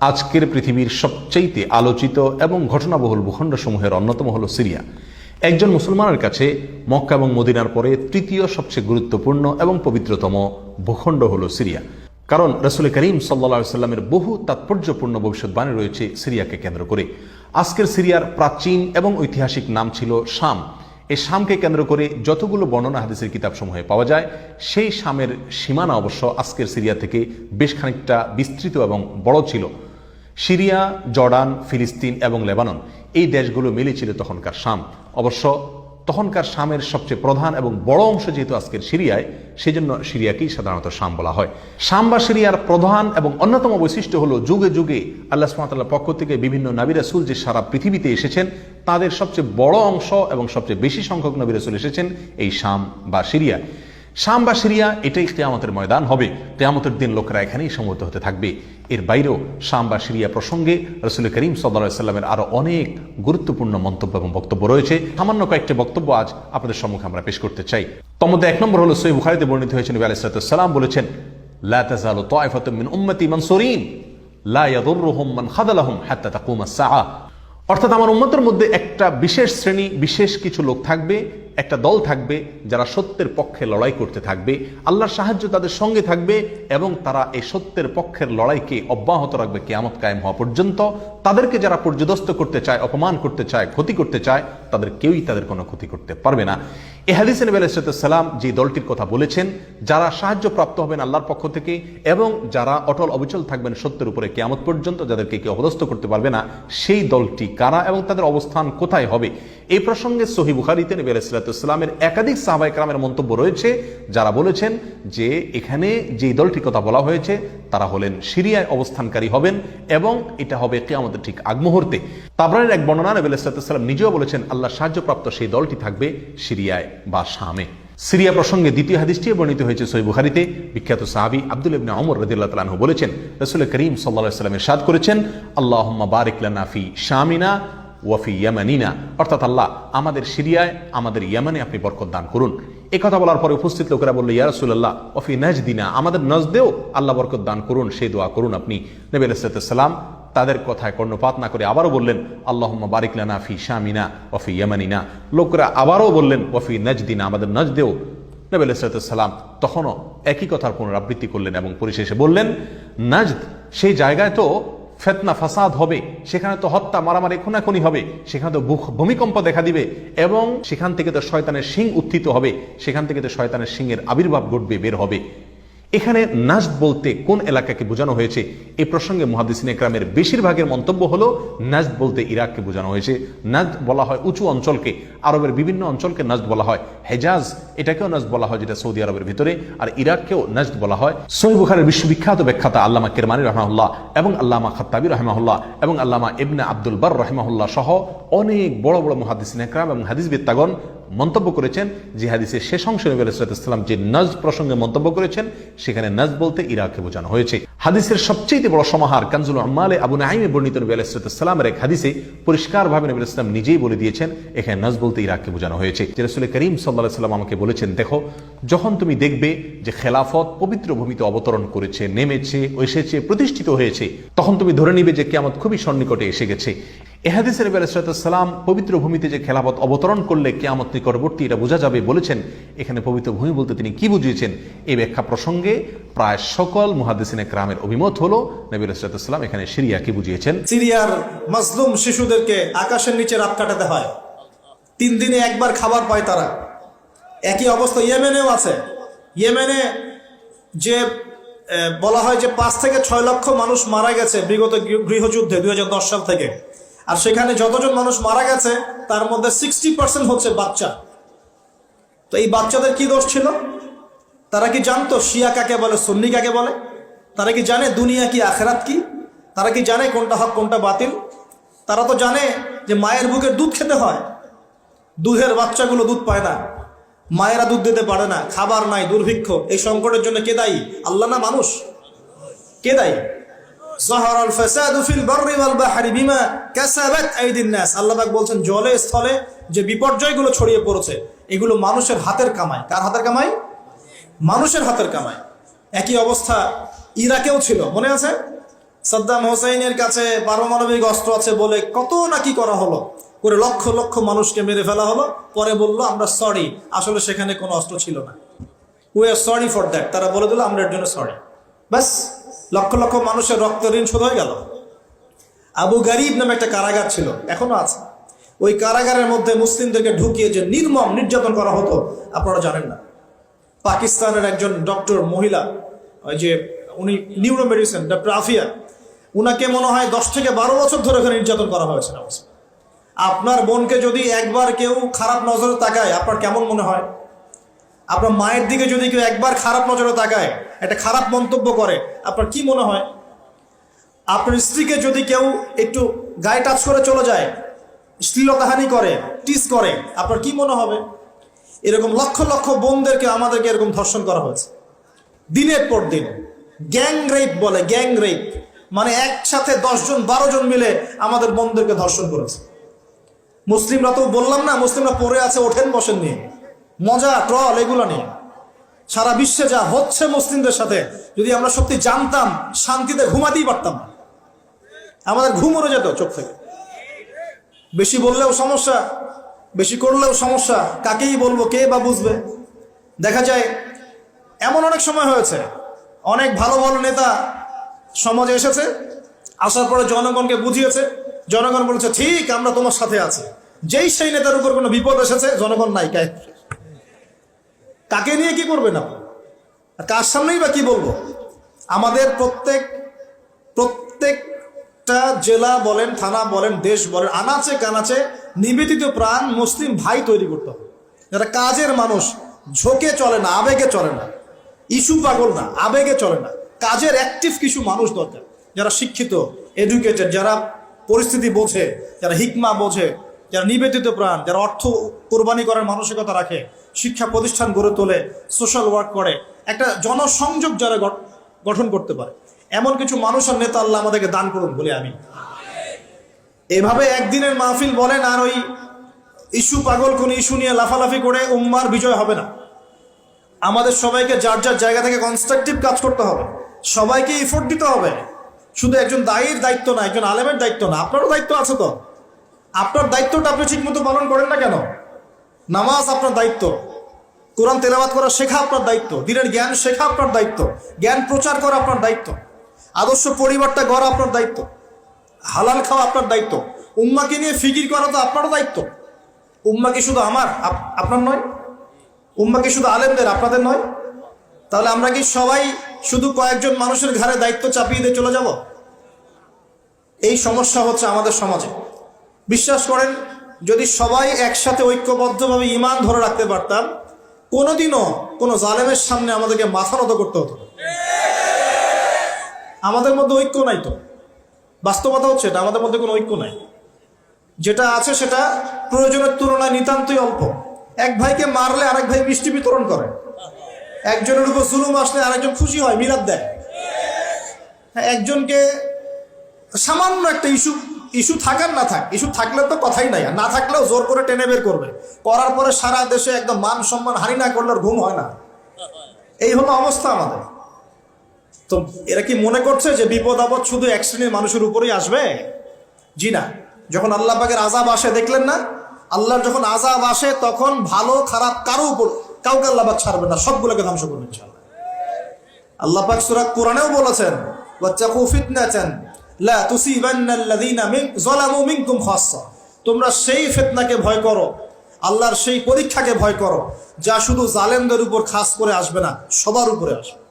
আজকের পৃথিবীর সবচেয়ে আলোচিত এবং ঘটনাবহুল ভূখণ্ডসমূহের অন্যতম হলো সিরিয়া। একজন মুসলমানের কাছে মক্কা এবং মদিনার পরে তৃতীয় সবচেয়ে গুরুত্বপূর্ণ এবং পবিত্রতম ভূখণ্ড হলো সিরিয়া। কারণ রাসূল করিম সাল্লাল্লাহু আলাইহি ওয়াসাল্লামের বহু তাৎপর্যপূর্ণ ভবিষ্যৎবাণী রয়েছে সিরিয়াকে কেন্দ্র করে। আজকের সিরিয়ার প্রাচীন এবং ঐতিহাসিক নাম ছিল শাম। এই শামকে কেন্দ্র করে যতগুলো বর্ণনা হাদিসের কিতাবসমূহে পাওয়া যায়, সেই শামের সীমানা অবশ্য আজকের সিরিয়া থেকে বেশ খানিকটা বিস্তৃত এবং বড় ছিল। সিরিয়া, জর্ডান, ফিলিস্তিন এবং লেবানন এই দেশগুলো মিলে ছিল তখনকার শাম। অবশ্য তখনকার শামের সবচেয়ে প্রধান এবং বড় অংশ যেহেতু আজকের সিরিয়ায়, সেই জন্য সিরিয়াকেই সাধারণত শাম বলা হয়। শাম বা সিরিয়ার প্রধান এবং অন্যতম বৈশিষ্ট্য হলো যুগে যুগে আল্লাহ সুবহানাহু ওয়া তাআলার পক্ষ থেকে বিভিন্ন নবী রাসূল যে সারা পৃথিবীতে এসেছেন, তাদের সবচেয়ে বড় অংশ এবং সবচেয়ে বেশি সংখ্যক নবী রাসূল এসেছেন এই শাম বা সিরিয়া। শাম বা সিরিয়া এটাই কিয়ামতের ময়দান হবে। কিয়ামতের দিন লোকেরা এখানেই সমবেত হতে থাকবে। এর বাইরেও শাম বা সিরিয়া প্রসঙ্গে রাসূল করিম সাল্লাল্লাহু আলাইহি ওয়াসাল্লামের আরো অনেক গুরুত্বপূর্ণ মন্তব্য এবং বক্তব্য রয়েছে। সামান্য কয়েকটি বক্তব্য আজ আপনাদের সম্মুখে আমরা পেশ করতে চাই। তার মধ্যে এক নম্বর হলো সহিহ বুখারীতে বর্ণিত হয়েছে, নবী আলাইহিস সালাতু ওয়াস সালাম বলেছেন, লা তাযালু তায়ফাতুম মিন উম্মতি মানসুরিন লা ইয়াদুররুহুম মান খাযালাহুম হাত্তা তাকুমাস সাআহ। অর্থাৎ আমার উম্মতের মধ্যে একটা বিশেষ শ্রেণী, বিশেষ কিছু লোক থাকবে, একটা দল থাকবে যারা সত্যের পক্ষে লড়াই করতে থাকবে, আল্লাহর সাহায্য তাদের সঙ্গে থাকবে এবং তারা এই সত্যের পক্ষের লড়াইকে অব্যাহত রাখবে কিয়ামত কায়েম হওয়া পর্যন্ত। তাদেরকে যারা পর্যদস্ত করতে চায়, অপমান করতে চায়, ক্ষতি করতে চায়, তাদের কেউই তাদের কোনো ক্ষতি করতে পারবে না। এই হাদিসে নবী আলাইহিস সালাম যে দলটির কথা বলেছেন, যারা সাহায্য প্রাপ্ত হবেন আল্লাহর পক্ষ থেকে এবং যারা অটল অবিচল থাকবেন সত্যের উপরে কিয়ামত পর্যন্ত, যাদেরকে কেউ অপদস্থ করতে পারবে না, সেই দলটি কারা এবং তাদের অবস্থান কোথায় হবে, এই প্রসঙ্গে সহিহ বুখারীতে নবী আলাইহিস সালামের একাধিক সাহাবায়ে কেরামের মন্তব্য রয়েছে, যারা বলেছেন যে এখানে যে দলটির কথা বলা হয়েছে তারা হলেন সিরিয়ায় অবস্থানকারী হবেন এবং এটা হবে কিয়ামতের ঠিক আগ মুহূর্তে। তাবরানীর এক বর্ণনা, নবী আলাইহিস সালাম নিজেও বলেছেন আল্লাহ সাহায্যপ্রাপ্ত সেই দলটি থাকবে সিরিয়ায় বা শামে। সিরিয়া প্রসঙ্গে দ্বিতীয় হাদিসটি বর্ণিত হয়েছে সহিহ বুখারীতে। বিখ্যাত সাহাবী আব্দুল্লাহ ইবনে ওমর রাদিয়াল্লাহু তাআলা আনহু বলেছেন, রাসূল করিম সাল্লাল্লাহু আলাইহি ওয়াসাল্লাম ইরশাদ করেছেন, আল্লাহুম্মা বারিক লানা ফি শামিনা ওয়াফি ইয়ামানিনা, অর্থাৎ আল্লাহ আমাদের সিরিয়ায়, আমাদের ইয়ামানে আপনি বরকত দান করুন। এই কথা বলার পরে উপস্থিত লোকেরা বলল, ইয়া রাসূলুল্লাহ ওয়াফি নাজদিনা, আমাদের নজদেও আল্লাহ বরকত দান করুন, সেই দোয়া করুন আপনি। নবী আলাইহিস সালাম তাদের কথায় কর্ণপাত না করে আবারও বললেন, আল্লাহুম্মা বারিক লানা ফি শামিনা ওয়াফি ইয়ামানিনা। লোকেরা আবারও বললেন, ওয়াফি নাজদিনা, আমাদের নজদেও। নবী আলাইহিস সালাম তখনও একই কথার পুনরাবৃত্তি করলেন এবং পরিশেষে বললেন, নাজদ সেই জায়গায় তো ফিতনা ফাসাদ হবে, সেখানে তো হত্যা, মারামারি, খুনাখুনি হবে, সেখানে তো ভূমিকম্প দেখা দিবে এবং সেখান থেকে তো শয়তানের শিং উত্থিত হবে, সেখান থেকে তো শয়তানের শিংয়ের আবির্ভাব ঘটবে, বের হবে। এখানে নাজদ বলতে কোন এলাকাকে বোঝানো হয়েছে, এই প্রসঙ্গে মুহাদ্দিসিন ইকরামের বেশিরভাগের মন্তব্য হলো নাজদ বলতে ইরাককে বোঝানো হয়েছে। নাজদ বলা হয় উঁচু অঞ্চলকে, আরবের বিভিন্ন অঞ্চলকে নাজদ বলা হয়। হেজাজ এটাকেও নাজদ বলা হয়, যেটা সৌদি আরবের ভিতরে, আর ইরাককেও নাজদ বলা হয়। সহিহ বুখারীর বিশ্ববিখ্যাত ব্যাখ্যাতা আল্লামা কিরমানী রাহমাহুল্লাহ এবং আল্লামা খাত্তাবী রাহমাহুল্লাহ এবং আল্লামা ইবনে আব্দুল বার রাহমাহুল্লাহ সহ অনেক বড় বড় মুহাদ্দিসিন ইকরাম এবং হাদিসবিদগণ মন্তব্য করেছেন যে হাদিসের শেষ অংশে নবী আলাইহিস সালাম যে নাজদ প্রসঙ্গে মন্তব্য করেছেন, সেখানে নাজদ বলতে ইরাককে বোঝানো হয়েছে। হাদিসের সবচেয়ে বড় সমাহার কানজুল উম্মালে আবু নাঈমে বর্ণিত নবী আলাইহিস সালামের এক হাদিসে পরিষ্কারভাবে নবী আলাইহিস সালাম নিজেই বলে দিয়েছেন এখানে নাজদ বলতে ইরাককে বোঝানো হয়েছে। যে রাসূল করিম সাল্লাল্লাহু আলাইহি ওয়াসাল্লাম আমাকে বলেছেন, দেখো যখন তুমি দেখবে যে খেলাফত পবিত্র ভূমিতে অবতরণ করেছে, নেমেছে, এসেছে, প্রতিষ্ঠিত হয়েছে, তখন তুমি ধরে নিবে যে কিয়ামত খুবই সন্নিকটে এসে গেছে। এ হাদিসে নবী আলাইহিস সালাম পবিত্র ভূমিতে যে খেলাফত অবতরণ করলে কিয়ামত নিকটবর্তী এটা বোঝা যাবে বলেছেন। এখানে পবিত্র ভূমি বলতে তিনি কি বুঝিয়েছেন, এই ব্যাখ্যা প্রসঙ্গে প্রায় সকল মুহাদ্দিসিন ইকরামের অভিমত হলো নবী আলাইহিস সালাম এখানে সিরিয়াকে বুঝিয়েছেন। সিরিয়ার মাজলুম শিশুদেরকে আকাশের নিচে রাত কাটাতে হয়, 3 দিনে একবার খাবার পায় তারা। একই অবস্থা ইয়েমেনেও আছে। ইয়েমেনে যে বলা হয় যে 5 থেকে 6 লক্ষ মানুষ মারা গেছে বিগত গৃহযুদ্ধে 2010 সাল থেকে, আর সেখানে যতজন মানুষ মারা গেছে তার মধ্যে 60% হচ্ছে বাচ্চা। তো এই বাচ্চাদের কি দোষ ছিল? তারা কি জানতো শিয়া কাকে বলে, সুন্নি কাকে বলে? তারা কি জানে দুনিয়া কি, আখেরাত কি? তারা কি জানে কোনটা হক কোনটা বাতিল? তারা তো জানে যে মায়ের বুকের দুধ খেতে হয়, দুধের বাচ্চাগুলো দুধ পায় না, মায়েরা দুধ দিতে পারে না, খাবার নাই, দুর্ভিক্ষ। এই সংকটের জন্য কে দায়ী? আল্লাহ না মানুষ? কে দায়ী? যাহারাল ফাসাদু ফিল বাররি ওয়াল বাহরি বিমা কাসাবাত আইদিন নাস। আল্লাহ পাক বলছেন জলে স্থলে যে বিপর্যয়গুলো ছড়িয়ে পড়েছে এগুলো মানুষের হাতের কামাই। কার হাতের কামাই? মানুষের হাতের কামাই। একই অবস্থা ইরাকেও ছিল, মনে আছে? সাদ্দাম হোসেনের কাছে পারমাণবিক অস্ত্র আছে বলে কত নাকি করা হলো, করে লক্ষ লক্ষ মানুষকে মেরে ফেলা হলো, পরে বললো আমরা সরি, আসলে সেখানে কোনো অস্ত্র ছিল না, we are sorry for that, তারা বলে দিল আমরা এর জন্য সরি, ব্যাস লক্ষ লক্ষ মানুষের রক্ত ঋণ শোধ হয়ে গেল। আবু গারিব নামে একটা কারাগার ছিল, এখনো আছে, ওই কারাগারের মধ্যে মুসলিমদেরকে ঢুকিয়ে যে নির্মম নির্যাতন করা হতো আপনারা জানেন না। পাকিস্তানের একজন ডক্টর মহিলা, ওই যে উনি নিউরো মেডিসিন ডক্টর আফিয়া, উনাকে মনে হয় 10 থেকে 12 বছর ধরে ওখানে নির্যাতন করা হয়েছে। আপনার বোনকে যদি একবার কেউ খারাপ নজরে তাকায় আপনার কেমন মনে হয়? আপনার মায়ের দিকে যদি কেউ একবার খারাপ নজরে তাকায়, একটা খারাপ মন্তব্য করে, আপনার কি মনে হয়? আপনার স্ত্রীকে যদি কেউ একটু গায়ে টাচ করে চলে যায়, শ্লীলতাহানি করে, টিস করে, আপনার কি মনে হবে? এরকম লক্ষ লক্ষ বোনদেরকে আমাদেরকে এরকম ধর্ষণ করা হয়েছে দিনের পর দিন। গ্যাং রেপ বলে, গ্যাং রেপ মানে একসাথে 10 জন 12 জন মিলে আমাদের বোনদেরকে ধর্ষণ করেছে। মুসলিমরা তো বললাম না, মুসলিমরা পড়ে আছে ওঠেন বসেন নিয়ে, মজা ট্রল এগুলো নিয়ে। সারা বিশ্বে যা হচ্ছে মুসলিমদের সাথে, যদি আমরা সত্যি জানতাম শান্তিতে ঘুমাতেই পারতাম না, আমাদের ঘুম উড়ে যেত চোখ থেকে। বেশি বললেও সমস্যা, বেশি করলেও সমস্যা, কাকেই বলবো, কে বা বুঝবে? দেখা যায় এমন অনেক সময় হয়েছে, অনেক ভালো ভালো নেতা সমাজে এসেছে, আসার পরে জনগণকে বুঝিয়েছে, জনগণ বলেছে ঠিক আমরা তোমার সাথে আছি। যেই সেই নেতার উপর কোনো বিপদ এসেছে, জনগণ নাই, কাকে নিয়ে কি করবে না, কার সামনেই বা কি বলবো? আমাদের প্রত্যেকটা জেলা বলেন, থানা বলেন, দেশ বলেন, আনাচে কানাচে নিবেদিত প্রাণ মুসলিম ভাই তৈরি করতে হবে, যারা কাজের মানুষ, ঝোঁকে চলে না, আবেগে চলে না, ইস্যু পাগল না, আবেগে চলে না, কাজের অ্যাক্টিভ কিছু মানুষ দরকার, যারা শিক্ষিত, এডুকেটেড, যারা পরিস্থিতি বোঝে, যারা হিকমা বোঝে, যারা নিবেদিত প্রাণ, যারা অর্থ কোরবানি করার মানসিকতা রাখে, শিক্ষা প্রতিষ্ঠান গড়ে তোলে, সোশ্যাল ওয়ার্ক করে, একটা জনসংযোগ যারা গঠন করতে পারে, এমন কিছু মানুষ আর নেতা আল্লাহ আমাদেরকে দান করুন বলে আমি। এভাবে একদিনের মাহফিল বলেন আর ওই ইস্যু পাগল কোন ইস্যু নিয়ে লাফালাফি করে উম্মার বিজয় হবে না। আমাদের সবাইকে যার যার জায়গা থেকে কনস্ট্রাকটিভ কাজ করতে হবে, সবাইকে এফোর্ট দিতে হবে। শুধু একজন দায়ীর দায়িত্ব না, একজন আলেমের দায়িত্ব না, আপনারও দায়িত্ব আছে। তো আপনার দায়িত্বটা আপনি ঠিক মতো পালন করেন না কেন? নামাজ আপনার দায়িত্ব, কোরআন তেলাওয়াত করা শেখা আপনার দায়িত্ব, দিনের জ্ঞান শেখা আপনার দায়িত্ব, জ্ঞান প্রচার করা আপনার দায়িত্ব, আদর্শ পরিবারটা গড়া আপনার দায়িত্ব, হালাল খাওয়া আপনার দায়িত্ব, উম্মাকে নিয়ে ফিকির করা তো আপনারও দায়িত্ব। উম্মা কি শুধু আমার, আপনার নয়? উম্মা কি শুধু আলেমদের, আপনাদের নয়? তাহলে আমরা কি সবাই শুধু কয়েকজন মানুষের ঘাড়ে দায়িত্ব চাপিয়ে দিয়ে চলে যাব? এই সমস্যা হচ্ছে আমাদের সমাজে। বিশ্বাস করেন, যদি সবাই একসাথে ঐক্যবদ্ধভাবে ঈমান ধরে রাখতে পারতাম, কোনোদিনও কোনো জালেমের সামনে আমাদেরকে মাথা নত করতে হতো না। আমাদের মধ্যে ঐক্য নাই, তো বাস্তবতা হচ্ছে এটা, আমাদের মধ্যে কোনো ঐক্য নাই। যেটা আছে সেটা প্রয়োজনের তুলনায় নিতান্তই অল্প। এক ভাইকে মারলে আরেক ভাই মিষ্টি বিতরণ করে, একজনের উপর জুলুম আসলে আরেকজন খুশি হয়, মিলাদ দেয়। একজনকে সামান্য একটা ইস্যু থাকার না থাক, ইস্যু থাকলে তো কথাই নাই, আর না থাকলেও জোর করে টেনে বের করবে, করার পরে সারা দেশে একদম মান সম্মান হানি না করলে ঘুম হয় না। এই হলো অবস্থা আমাদের। তো এরা কি মনে করছে যে বিপদ আপদ শুধু এক শ্রেণীর মানুষের উপরেই আসবে? জি না। যখন আল্লাহ পাকের আযাব আসে, দেখলেন না, আল্লাহর যখন আযাব আসে তখন ভালো খারাপ কারো উপর কাউকে আল্লাহ পাক ছাড়বে না, সবগুলোকে ধ্বংস করবেন ইনশাআল্লাহ। আল্লাহ পাক সূরা কোরআনেও বলেছেন, ওয়াত্তাকু ফিতনাতান লা তুসিবান্নাল্লাযীনা যালামু মিনকুম খাসসা, তোমরা সেই ফিতনাকে ভয় করো, আল্লাহর সেই পরীক্ষাকে ভয় করো, যা শুধু জালেমদের উপর খাস করে আসবে না, সবার উপরে আসবে।